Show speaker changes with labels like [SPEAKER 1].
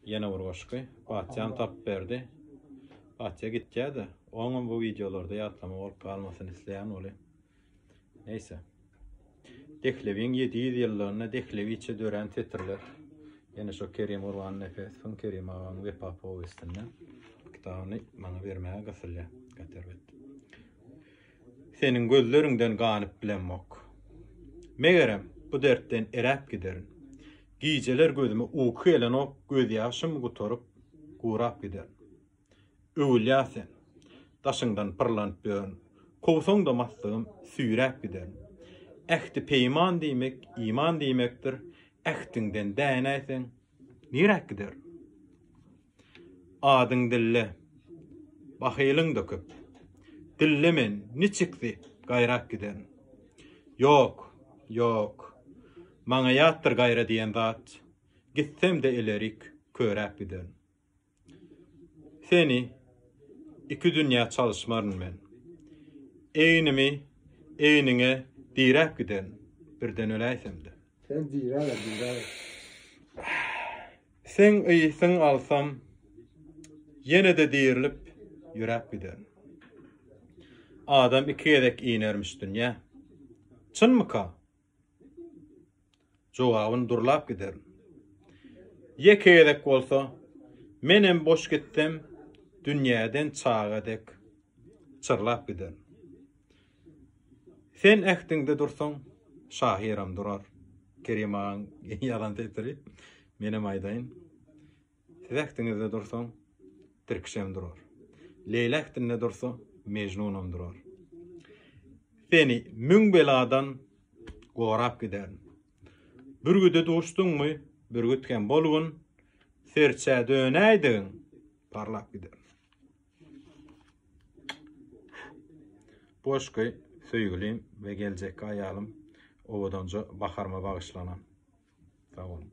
[SPEAKER 1] Yine vurgoşky. Batyan tap berdi. Batya gitjädi. Oňa bu videolarda ýatlama bolup galmasyny isleýän oly. Neyse. Deklebiň 700 ýyllaryna deklebiçe dören tetirler. Yine şu Kerim Urwan nefes, fın Kerim ağam ve Papa Westin'den kitabını bana vermeye gafille getirdi. Senin gözlerinden ganyp bilenmok. Megerem bu dertten erap giderin. Gijeler gözüme uku elen ok göz yaşım gutorup gurap gider. Öwül ýasen. Daşyňdan pırlanıp böň. Kowsoň da maslygym süýräp gider. Ähdi peýman diýmek, iman diýmekdir. Ähdiňden dänäsen nirek gider. Adyň dille. Bahylyň da köp. Dillemen niçikdi gaýrak gider. Yok, yok. Maňa ýatdyr gaýra diýen zat. Gitsem de elerik köräp gider. Seni iki dünýä çalışmaryn men. Eýnimi, eýniňe direp giden birden öläýsemdi.
[SPEAKER 2] Sen dirä.
[SPEAKER 1] Sen öýüsüň alsam, ýene de dirilip ýürep gider. Adam iki gezek inermiş dünýä. Çynmyka? Jogabyn durlap gider. Ýeke gezek bolsa, menem boş gitsem, dünýäden çagadek çyrlap gider. Sen ähdiňde dursaň, şahiram durar. Kerim ağam yalan tetiri, menem aýdaýyn. Siz ähdiňizde dursaň, Tirkişem durar. Leyla ähdiňde dursa, Mejnunam durar. Seni müň beladan gorap gider. Bir güde doşduňmy, bir gütken bolgun, serçä dönäýdiň, parlap gider. Boşky, söýgülim ve geljek aýalym owadança baharma bagyşlanan. Sağ olun.